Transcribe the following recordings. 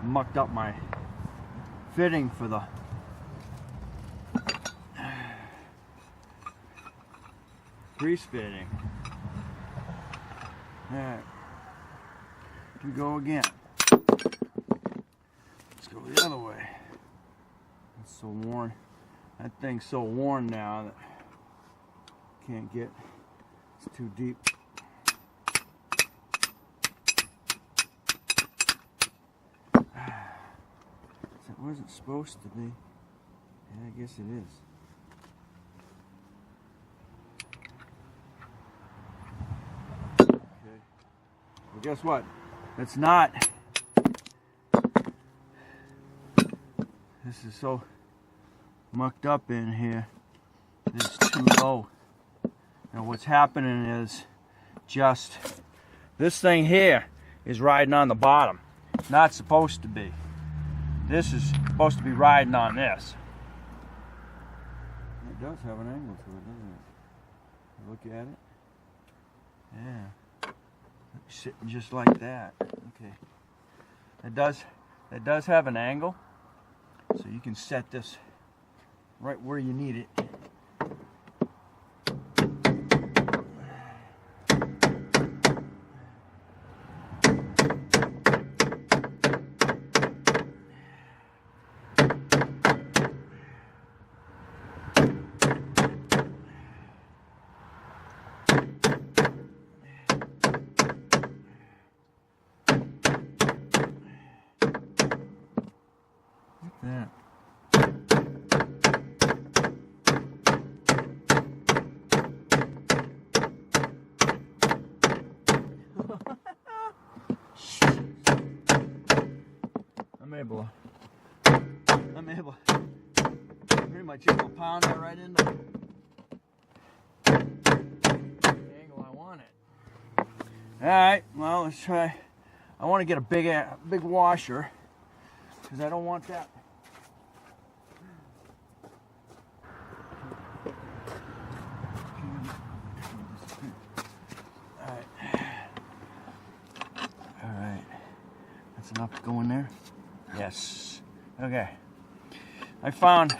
mucked up my fitting for the grease fitting. Alright, we go again. Let's go the other way. It's so worn. That thing's so worn now that can't get, it's too deep. That wasn't supposed to be. Yeah, I guess it is. Okay. Well, guess what? It's not. This is so mucked up in here. It's too low. And what's happening is just this thing here is riding on the bottom. It's not supposed to be. This is supposed to be riding on this. It does have an angle to it, doesn't it? Look at it. Yeah. Sitting just like that. Okay. It does have an angle. So you can set this right where you need it. Yeah. I'm able to pretty much able to pound that right into the angle I want it. Alright, well, let's try. I want to get a big washer because I don't want that. Alright. That's enough to go in there? Yes. Okay. I found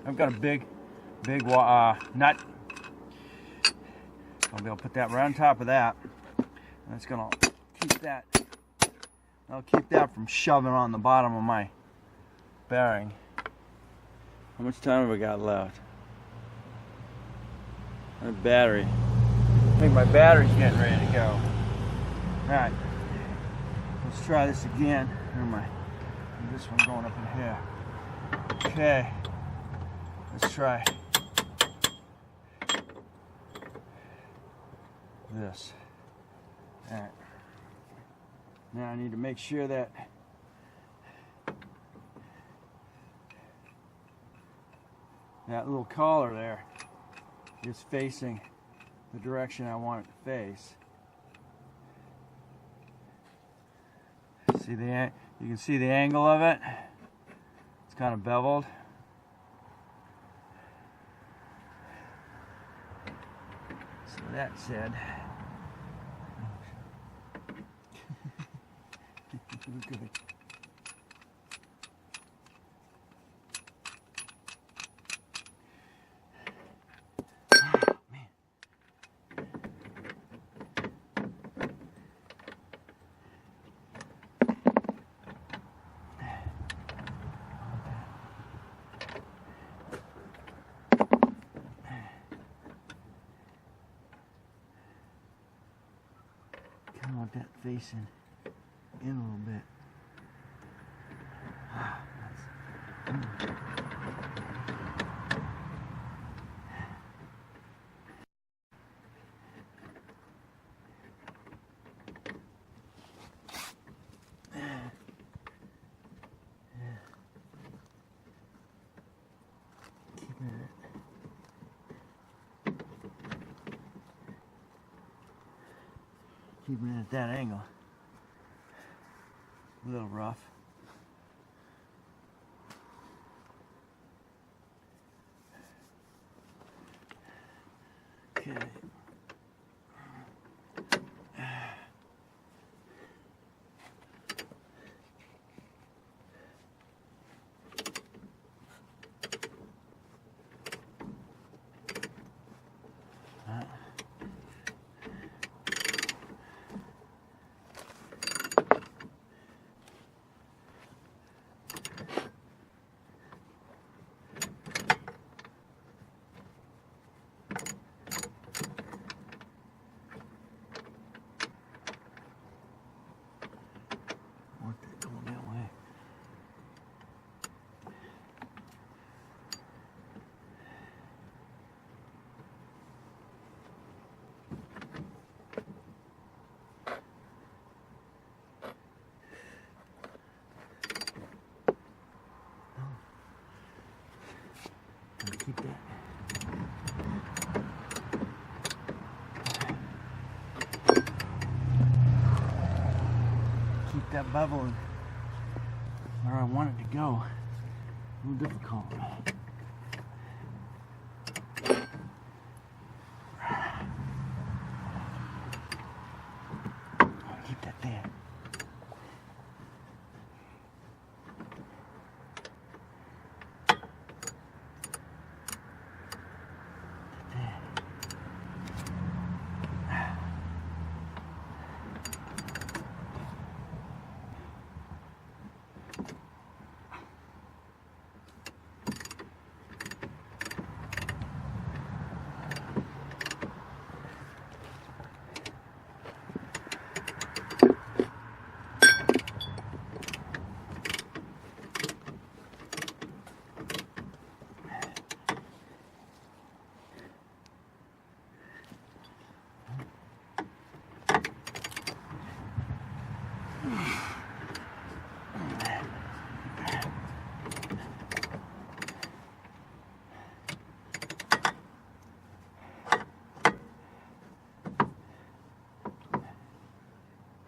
I've got a big nut. I'll be able to put that right on top of that. And it's gonna keep that. I'll keep that from shoving on the bottom of my bearing. How much time have we got left? My battery. I think my battery's getting ready to go. Alright. Let's try this again. Where am I? This one going up in here. Okay. Let's try this. Alright. Now I need to make sure that that little collar there is facing the direction I want it to face. See you can see the angle of it. It's kind of beveled. So that said, good. Oh, man. Kind of want that facing in a little bit. Keeping it at that angle. A little rough. Okay. Keep that. Keep that beveling where I want it to go. A little difficult. Keep that there.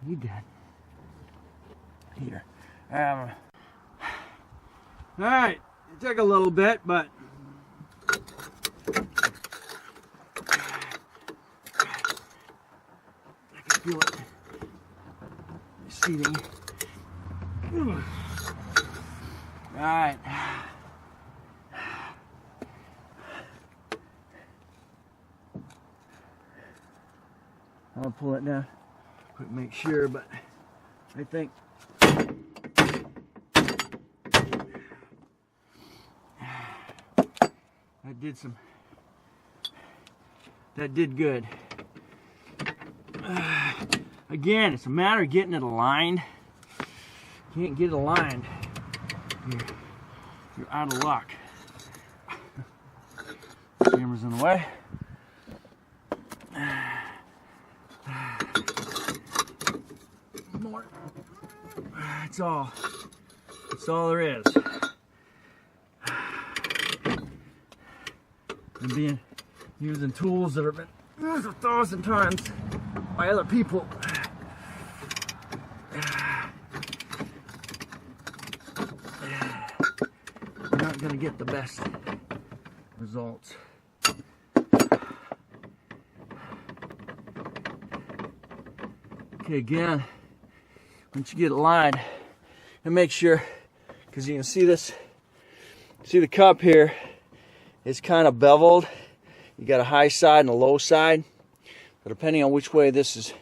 You did. Here. All right. It took a little bit, but I can feel it seating. All right. I'll pull it down. Quick, make sure, but I think that did good. Again, it's a matter of getting it aligned. Can't get it aligned, you're out of luck. Camera's in the way. More. That's all there is. And using tools that have been used 1,000 times by other people. You're not going to get the best results. Okay, again, once you get it lined, and make sure, because you can see this, see the cup here is kind of beveled. You got a high side and a low side, but depending on which way this is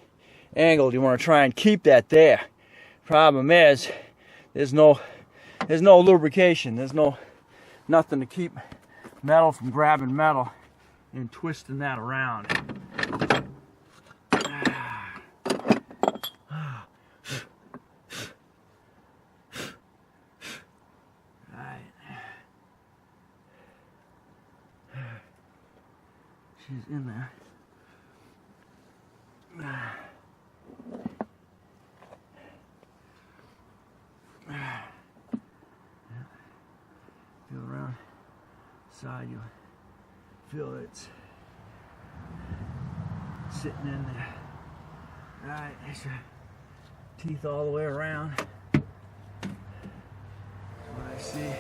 angled, you want to try and keep that there. Problem is, there's no lubrication. There's nothing to keep metal from grabbing metal and twisting that around. She's in there. Feel around side, you'll feel it's sitting in there. Alright, there's your teeth all the way around. That's what I see.